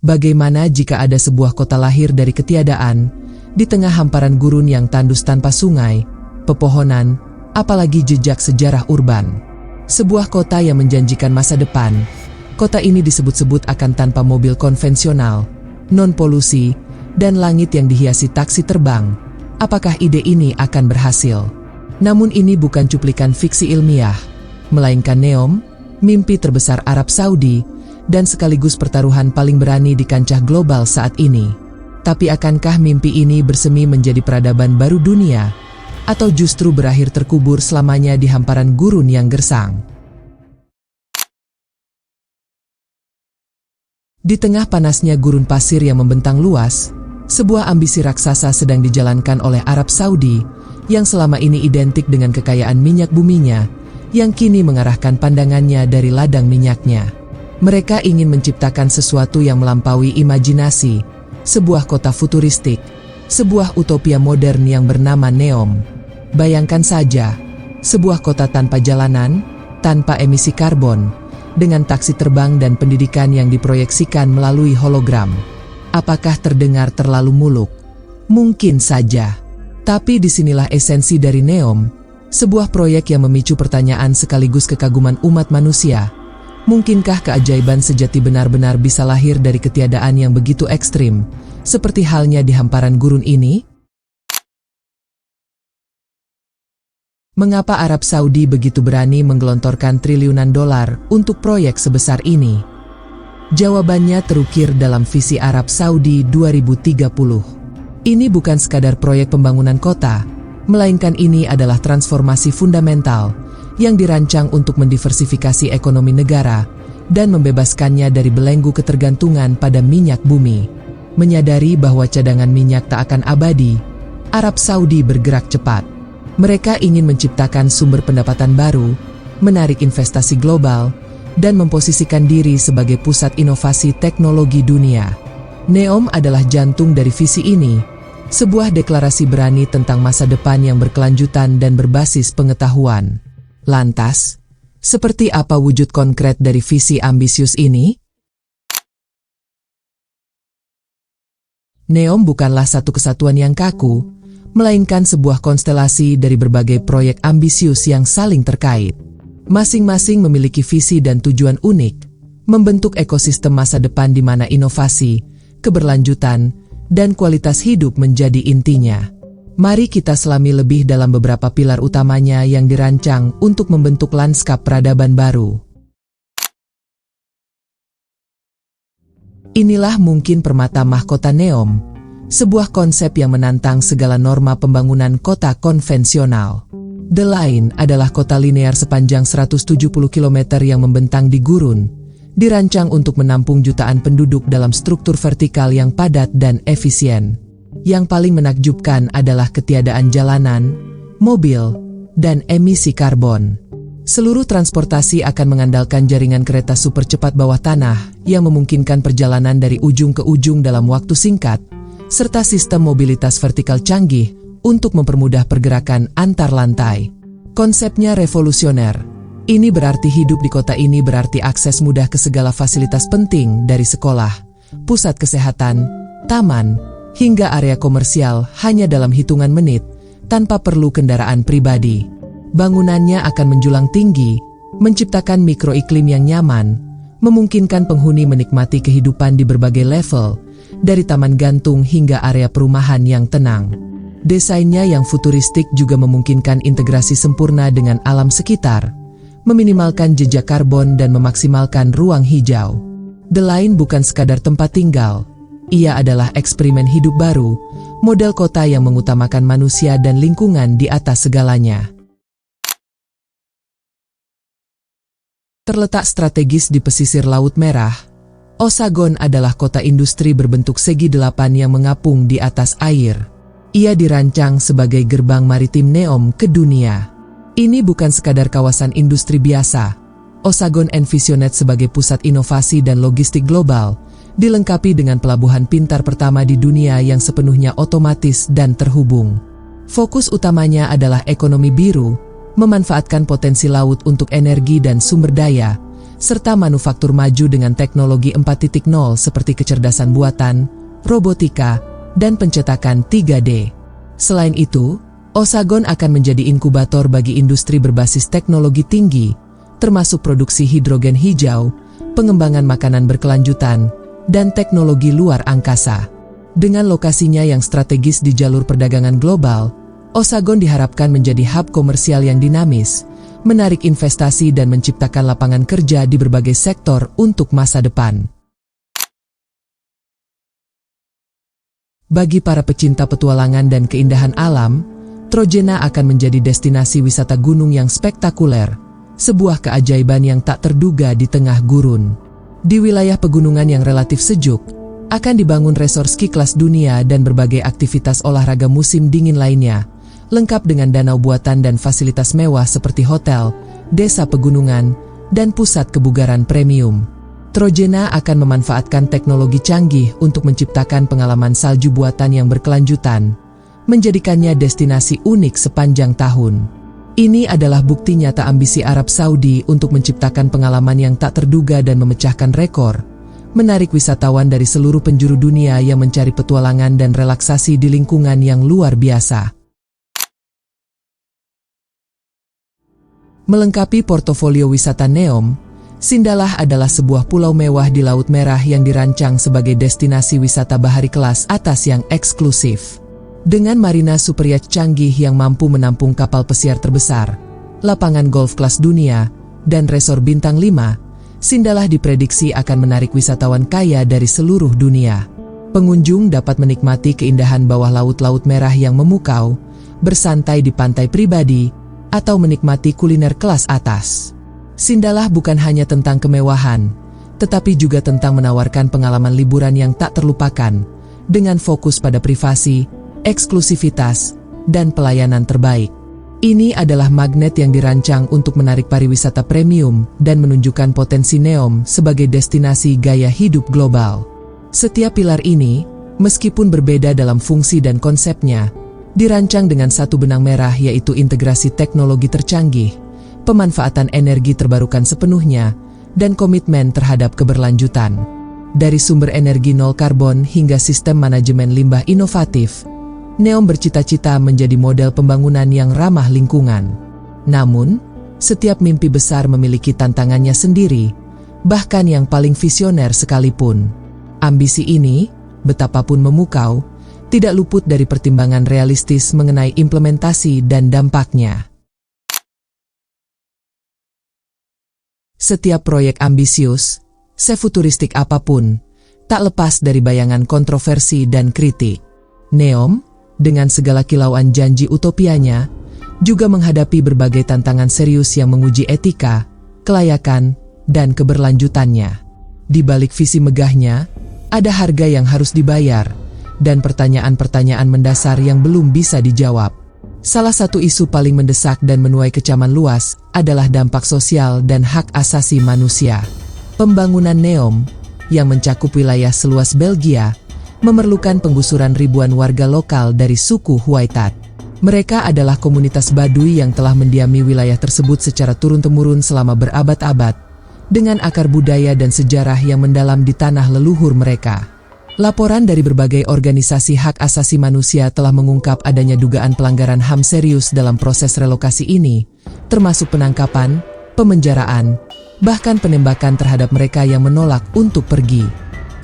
Bagaimana jika ada sebuah kota lahir dari ketiadaan, di tengah hamparan gurun yang tandus tanpa sungai, pepohonan, apalagi jejak sejarah urban? Sebuah kota yang menjanjikan masa depan. Kota ini disebut-sebut akan tanpa mobil konvensional, non-polusi, dan langit yang dihiasi taksi terbang. Apakah ide ini akan berhasil? Namun ini bukan cuplikan fiksi ilmiah, melainkan Neom, mimpi terbesar Arab Saudi, dan sekaligus pertaruhan paling berani di kancah global saat ini. Tapi akankah mimpi ini bersemi menjadi peradaban baru dunia, atau justru berakhir terkubur selamanya di hamparan gurun yang gersang? Di tengah panasnya gurun pasir yang membentang luas, sebuah ambisi raksasa sedang dijalankan oleh Arab Saudi, yang selama ini identik dengan kekayaan minyak buminya, yang kini mengarahkan pandangannya dari ladang minyaknya. Mereka ingin menciptakan sesuatu yang melampaui imajinasi, sebuah kota futuristik, sebuah utopia modern yang bernama Neom. Bayangkan saja, sebuah kota tanpa jalanan, tanpa emisi karbon, dengan taksi terbang dan pendidikan yang diproyeksikan melalui hologram. Apakah terdengar terlalu muluk? Mungkin saja. Tapi disinilah esensi dari Neom, sebuah proyek yang memicu pertanyaan sekaligus kekaguman umat manusia. Mungkinkah keajaiban sejati benar-benar bisa lahir dari ketiadaan yang begitu ekstrim, seperti halnya di hamparan gurun ini? Mengapa Arab Saudi begitu berani menggelontorkan triliunan dolar untuk proyek sebesar ini? Jawabannya terukir dalam visi Arab Saudi 2030. Ini bukan sekadar proyek pembangunan kota, melainkan ini adalah transformasi fundamental yang dirancang untuk mendiversifikasi ekonomi negara dan membebaskannya dari belenggu ketergantungan pada minyak bumi. Menyadari bahwa cadangan minyak tak akan abadi, Arab Saudi bergerak cepat. Mereka ingin menciptakan sumber pendapatan baru, menarik investasi global, dan memposisikan diri sebagai pusat inovasi teknologi dunia. Neom adalah jantung dari visi ini, sebuah deklarasi berani tentang masa depan yang berkelanjutan dan berbasis pengetahuan. Lantas, seperti apa wujud konkret dari visi ambisius ini? Neom bukanlah satu kesatuan yang kaku, melainkan sebuah konstelasi dari berbagai proyek ambisius yang saling terkait. Masing-masing memiliki visi dan tujuan unik, membentuk ekosistem masa depan di mana inovasi, keberlanjutan, dan kualitas hidup menjadi intinya. Mari kita selami lebih dalam beberapa pilar utamanya yang dirancang untuk membentuk lanskap peradaban baru. Inilah mungkin permata mahkota Neom, sebuah konsep yang menantang segala norma pembangunan kota konvensional. The Line adalah kota linear sepanjang 170 km yang membentang di gurun, dirancang untuk menampung jutaan penduduk dalam struktur vertikal yang padat dan efisien. Yang paling menakjubkan adalah ketiadaan jalanan, mobil, dan emisi karbon. Seluruh transportasi akan mengandalkan jaringan kereta super cepat bawah tanah yang memungkinkan perjalanan dari ujung ke ujung dalam waktu singkat, serta sistem mobilitas vertikal canggih untuk mempermudah pergerakan antar lantai. Konsepnya revolusioner. Ini berarti hidup di kota ini berarti akses mudah ke segala fasilitas penting dari sekolah, pusat kesehatan, taman, hingga area komersial hanya dalam hitungan menit, tanpa perlu kendaraan pribadi. Bangunannya akan menjulang tinggi, menciptakan mikroiklim yang nyaman, memungkinkan penghuni menikmati kehidupan di berbagai level, dari taman gantung hingga area perumahan yang tenang. Desainnya yang futuristik juga memungkinkan integrasi sempurna dengan alam sekitar, meminimalkan jejak karbon dan memaksimalkan ruang hijau. The Line bukan sekadar tempat tinggal, ia adalah eksperimen hidup baru, model kota yang mengutamakan manusia dan lingkungan di atas segalanya. Terletak strategis di pesisir Laut Merah, Osagon adalah kota industri berbentuk segi delapan yang mengapung di atas air. Ia dirancang sebagai gerbang maritim Neom ke dunia. Ini bukan sekadar kawasan industri biasa. Osagon envisioned sebagai pusat inovasi dan logistik global, dilengkapi dengan pelabuhan pintar pertama di dunia yang sepenuhnya otomatis dan terhubung. Fokus utamanya adalah ekonomi biru, memanfaatkan potensi laut untuk energi dan sumber daya, serta manufaktur maju dengan teknologi 4.0 seperti kecerdasan buatan, robotika, dan pencetakan 3D. Selain itu, Osagon akan menjadi inkubator bagi industri berbasis teknologi tinggi, termasuk produksi hidrogen hijau, pengembangan makanan berkelanjutan, dan teknologi luar angkasa. Dengan lokasinya yang strategis di jalur perdagangan global, Osagon diharapkan menjadi hub komersial yang dinamis, menarik investasi dan menciptakan lapangan kerja di berbagai sektor untuk masa depan. Bagi para pecinta petualangan dan keindahan alam, Trojena akan menjadi destinasi wisata gunung yang spektakuler, sebuah keajaiban yang tak terduga di tengah gurun. Di wilayah pegunungan yang relatif sejuk, akan dibangun resor ski kelas dunia dan berbagai aktivitas olahraga musim dingin lainnya, lengkap dengan danau buatan dan fasilitas mewah seperti hotel, desa pegunungan, dan pusat kebugaran premium. Trojena akan memanfaatkan teknologi canggih untuk menciptakan pengalaman salju buatan yang berkelanjutan, menjadikannya destinasi unik sepanjang tahun. Ini adalah bukti nyata ambisi Arab Saudi untuk menciptakan pengalaman yang tak terduga dan memecahkan rekor, menarik wisatawan dari seluruh penjuru dunia yang mencari petualangan dan relaksasi di lingkungan yang luar biasa. Melengkapi portofolio wisata Neom, Sindalah adalah sebuah pulau mewah di Laut Merah yang dirancang sebagai destinasi wisata bahari kelas atas yang eksklusif. Dengan marina super yacht canggih yang mampu menampung kapal pesiar terbesar, lapangan golf kelas dunia, dan resor bintang 5, Sindalah diprediksi akan menarik wisatawan kaya dari seluruh dunia. Pengunjung dapat menikmati keindahan bawah laut-Laut Merah yang memukau, bersantai di pantai pribadi, atau menikmati kuliner kelas atas. Sindalah bukan hanya tentang kemewahan, tetapi juga tentang menawarkan pengalaman liburan yang tak terlupakan, dengan fokus pada privasi, eksklusivitas, dan pelayanan terbaik. Ini adalah magnet yang dirancang untuk menarik pariwisata premium dan menunjukkan potensi Neom sebagai destinasi gaya hidup global. Setiap pilar ini, meskipun berbeda dalam fungsi dan konsepnya, dirancang dengan satu benang merah, yaitu integrasi teknologi tercanggih, pemanfaatan energi terbarukan sepenuhnya, dan komitmen terhadap keberlanjutan. Dari sumber energi nol karbon hingga sistem manajemen limbah inovatif, Neom bercita-cita menjadi model pembangunan yang ramah lingkungan. Namun, setiap mimpi besar memiliki tantangannya sendiri, bahkan yang paling visioner sekalipun. Ambisi ini, betapapun memukau, tidak luput dari pertimbangan realistis mengenai implementasi dan dampaknya. Setiap proyek ambisius, sefuturistik apapun, tak lepas dari bayangan kontroversi dan kritik. Neom, dengan segala kilauan janji utopianya, juga menghadapi berbagai tantangan serius yang menguji etika, kelayakan, dan keberlanjutannya. Di balik visi megahnya, ada harga yang harus dibayar, dan pertanyaan-pertanyaan mendasar yang belum bisa dijawab. Salah satu isu paling mendesak dan menuai kecaman luas adalah dampak sosial dan hak asasi manusia. Pembangunan Neom, yang mencakup wilayah seluas Belgia, memerlukan penggusuran ribuan warga lokal dari suku Huaytat. Mereka adalah komunitas Baduy yang telah mendiami wilayah tersebut secara turun-temurun selama berabad-abad, dengan akar budaya dan sejarah yang mendalam di tanah leluhur mereka. Laporan dari berbagai organisasi hak asasi manusia telah mengungkap adanya dugaan pelanggaran HAM serius dalam proses relokasi ini, termasuk penangkapan, pemenjaraan, bahkan penembakan terhadap mereka yang menolak untuk pergi.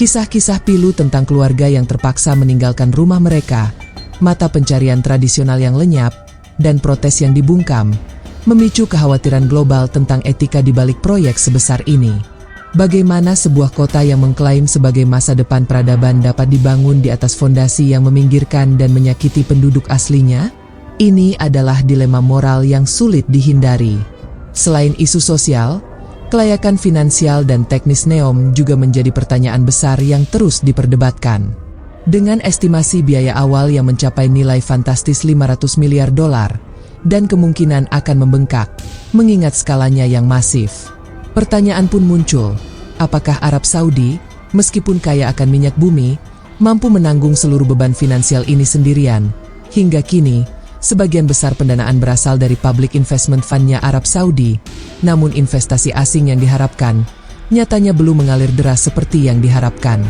Kisah-kisah pilu tentang keluarga yang terpaksa meninggalkan rumah mereka, mata pencarian tradisional yang lenyap, dan protes yang dibungkam, memicu kekhawatiran global tentang etika di balik proyek sebesar ini. Bagaimana sebuah kota yang mengklaim sebagai masa depan peradaban dapat dibangun di atas fondasi yang meminggirkan dan menyakiti penduduk aslinya? Ini adalah dilema moral yang sulit dihindari. Selain isu sosial, kelayakan finansial dan teknis Neom juga menjadi pertanyaan besar yang terus diperdebatkan. Dengan estimasi biaya awal yang mencapai nilai fantastis $500 miliar dan kemungkinan akan membengkak, mengingat skalanya yang masif. Pertanyaan pun muncul, apakah Arab Saudi, meskipun kaya akan minyak bumi, mampu menanggung seluruh beban finansial ini sendirian? Hingga kini, Sebagian besar pendanaan berasal dari Public Investment Fund-nya Arab Saudi, namun investasi asing yang diharapkan nyatanya belum mengalir deras seperti yang diharapkan.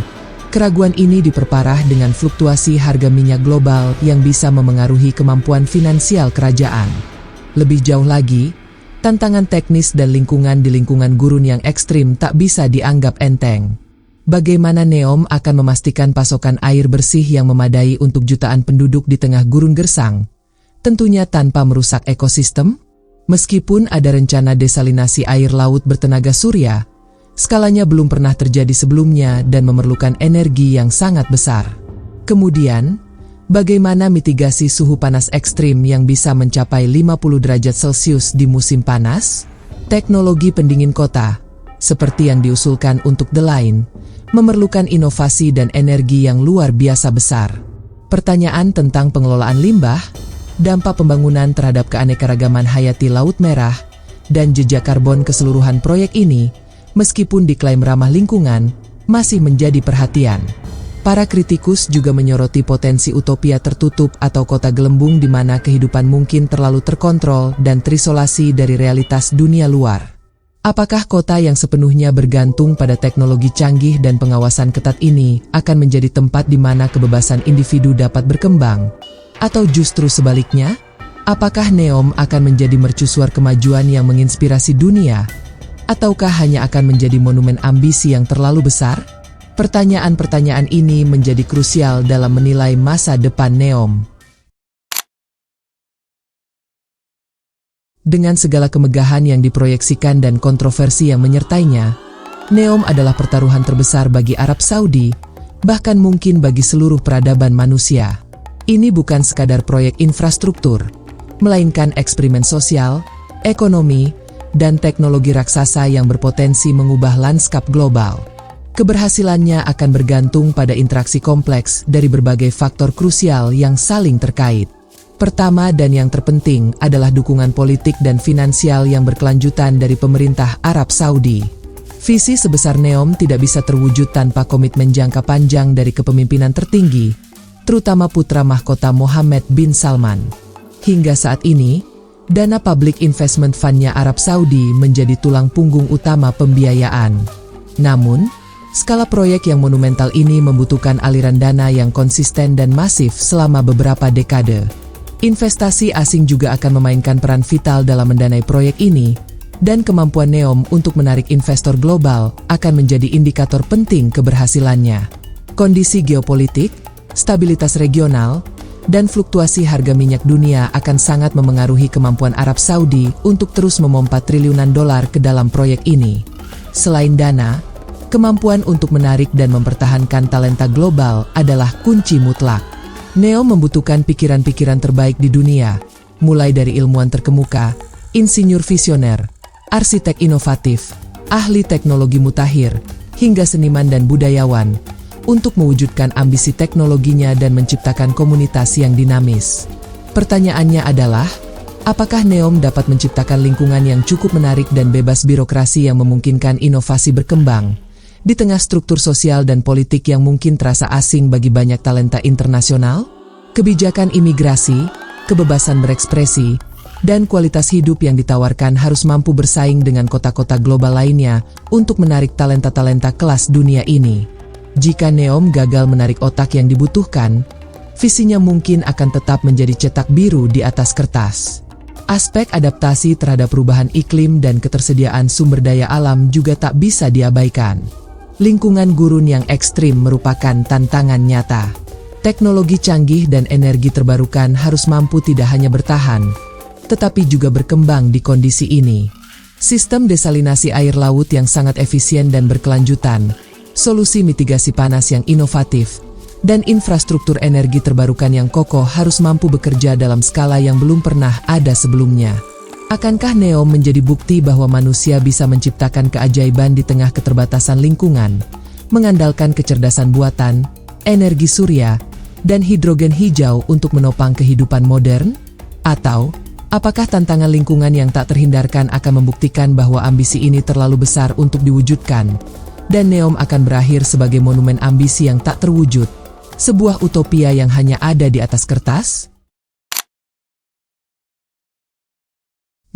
Keraguan ini diperparah dengan fluktuasi harga minyak global yang bisa memengaruhi kemampuan finansial kerajaan. Lebih jauh lagi, tantangan teknis dan lingkungan di lingkungan gurun yang ekstrim tak bisa dianggap enteng. Bagaimana NEOM akan memastikan pasokan air bersih yang memadai untuk jutaan penduduk di tengah gurun gersang? Tentunya tanpa merusak ekosistem. Meskipun ada rencana desalinasi air laut bertenaga surya, skalanya belum pernah terjadi sebelumnya dan memerlukan energi yang sangat besar. Kemudian, bagaimana mitigasi suhu panas ekstrim yang bisa mencapai 50 derajat Celcius di musim panas? Teknologi pendingin kota, seperti yang diusulkan untuk The Line, memerlukan inovasi dan energi yang luar biasa besar. Pertanyaan tentang pengelolaan limbah, dampak pembangunan terhadap keanekaragaman hayati Laut Merah, dan jejak karbon keseluruhan proyek ini, meskipun diklaim ramah lingkungan, masih menjadi perhatian. Para kritikus juga menyoroti potensi utopia tertutup atau kota gelembung di mana kehidupan mungkin terlalu terkontrol dan terisolasi dari realitas dunia luar. Apakah kota yang sepenuhnya bergantung pada teknologi canggih dan pengawasan ketat ini akan menjadi tempat di mana kebebasan individu dapat berkembang? Atau justru sebaliknya, apakah NEOM akan menjadi mercusuar kemajuan yang menginspirasi dunia? Ataukah hanya akan menjadi monumen ambisi yang terlalu besar? Pertanyaan-pertanyaan ini menjadi krusial dalam menilai masa depan NEOM. Dengan segala kemegahan yang diproyeksikan dan kontroversi yang menyertainya, NEOM adalah pertaruhan terbesar bagi Arab Saudi, bahkan mungkin bagi seluruh peradaban manusia. Ini bukan sekadar proyek infrastruktur, melainkan eksperimen sosial, ekonomi, dan teknologi raksasa yang berpotensi mengubah lanskap global. Keberhasilannya akan bergantung pada interaksi kompleks dari berbagai faktor krusial yang saling terkait. Pertama dan yang terpenting adalah dukungan politik dan finansial yang berkelanjutan dari pemerintah Arab Saudi. Visi sebesar NEOM tidak bisa terwujud tanpa komitmen jangka panjang dari kepemimpinan tertinggi, terutama putra mahkota Mohammed bin Salman. Hingga saat ini, dana Public Investment Fund-nya Arab Saudi menjadi tulang punggung utama pembiayaan. Namun, skala proyek yang monumental ini membutuhkan aliran dana yang konsisten dan masif selama beberapa dekade. Investasi asing juga akan memainkan peran vital dalam mendanai proyek ini, dan kemampuan NEOM untuk menarik investor global akan menjadi indikator penting keberhasilannya. Kondisi geopolitik, stabilitas regional, dan fluktuasi harga minyak dunia akan sangat memengaruhi kemampuan Arab Saudi untuk terus memompa triliunan dolar ke dalam proyek ini. Selain dana, kemampuan untuk menarik dan mempertahankan talenta global adalah kunci mutlak. NEOM membutuhkan pikiran-pikiran terbaik di dunia, mulai dari ilmuwan terkemuka, insinyur visioner, arsitek inovatif, ahli teknologi mutakhir, hingga seniman dan budayawan, untuk mewujudkan ambisi teknologinya dan menciptakan komunitas yang dinamis. Pertanyaannya adalah, apakah NEOM dapat menciptakan lingkungan yang cukup menarik dan bebas birokrasi yang memungkinkan inovasi berkembang, di tengah struktur sosial dan politik yang mungkin terasa asing bagi banyak talenta internasional? Kebijakan imigrasi, kebebasan berekspresi, dan kualitas hidup yang ditawarkan harus mampu bersaing dengan kota-kota global lainnya untuk menarik talenta-talenta kelas dunia ini. Jika NEOM gagal menarik otak yang dibutuhkan, visinya mungkin akan tetap menjadi cetak biru di atas kertas. Aspek adaptasi terhadap perubahan iklim dan ketersediaan sumber daya alam juga tak bisa diabaikan. Lingkungan gurun yang ekstrim merupakan tantangan nyata. Teknologi canggih dan energi terbarukan harus mampu tidak hanya bertahan, tetapi juga berkembang di kondisi ini. Sistem desalinasi air laut yang sangat efisien dan berkelanjutan, solusi mitigasi panas yang inovatif, dan infrastruktur energi terbarukan yang kokoh harus mampu bekerja dalam skala yang belum pernah ada sebelumnya. Akankah NEOM menjadi bukti bahwa manusia bisa menciptakan keajaiban di tengah keterbatasan lingkungan, mengandalkan kecerdasan buatan, energi surya, dan hidrogen hijau untuk menopang kehidupan modern? Atau, apakah tantangan lingkungan yang tak terhindarkan akan membuktikan bahwa ambisi ini terlalu besar untuk diwujudkan, dan NEOM akan berakhir sebagai monumen ambisi yang tak terwujud, sebuah utopia yang hanya ada di atas kertas?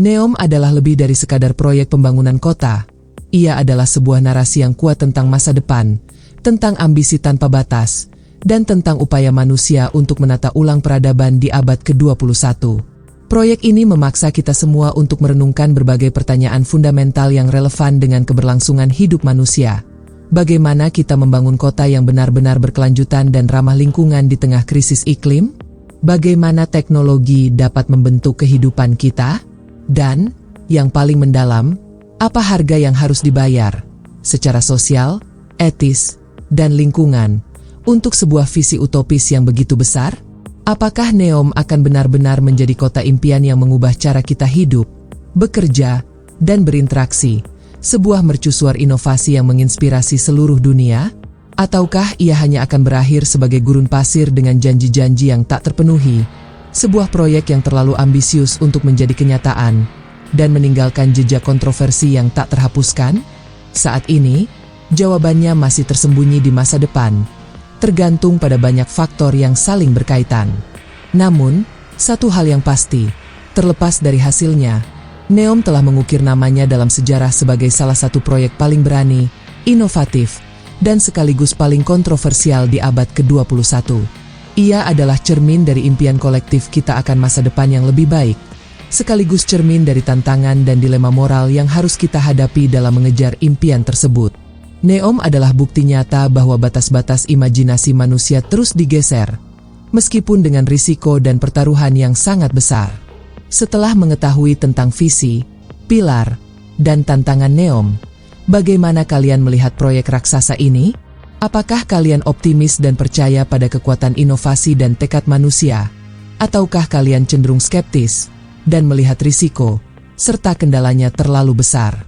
NEOM adalah lebih dari sekadar proyek pembangunan kota. Ia adalah sebuah narasi yang kuat tentang masa depan, tentang ambisi tanpa batas, dan tentang upaya manusia untuk menata ulang peradaban di abad ke-21. Proyek ini memaksa kita semua untuk merenungkan berbagai pertanyaan fundamental yang relevan dengan keberlangsungan hidup manusia. Bagaimana kita membangun kota yang benar-benar berkelanjutan dan ramah lingkungan di tengah krisis iklim? Bagaimana teknologi dapat membentuk kehidupan kita? Dan, yang paling mendalam, apa harga yang harus dibayar, secara sosial, etis, dan lingkungan, untuk sebuah visi utopis yang begitu besar? Apakah NEOM akan benar-benar menjadi kota impian yang mengubah cara kita hidup, bekerja, dan berinteraksi, sebuah mercusuar inovasi yang menginspirasi seluruh dunia? Ataukah ia hanya akan berakhir sebagai gurun pasir dengan janji-janji yang tak terpenuhi, sebuah proyek yang terlalu ambisius untuk menjadi kenyataan, dan meninggalkan jejak kontroversi yang tak terhapuskan? Saat ini, jawabannya masih tersembunyi di masa depan, tergantung pada banyak faktor yang saling berkaitan. Namun, satu hal yang pasti, terlepas dari hasilnya, NEOM telah mengukir namanya dalam sejarah sebagai salah satu proyek paling berani, inovatif, dan sekaligus paling kontroversial di abad ke-21. Ia adalah cermin dari impian kolektif kita akan masa depan yang lebih baik, sekaligus cermin dari tantangan dan dilema moral yang harus kita hadapi dalam mengejar impian tersebut. NEOM adalah bukti nyata bahwa batas-batas imajinasi manusia terus digeser, meskipun dengan risiko dan pertaruhan yang sangat besar. Setelah mengetahui tentang visi, pilar, dan tantangan NEOM, bagaimana kalian melihat proyek raksasa ini? Apakah kalian optimis dan percaya pada kekuatan inovasi dan tekad manusia? Ataukah kalian cenderung skeptis dan melihat risiko, serta kendalanya terlalu besar?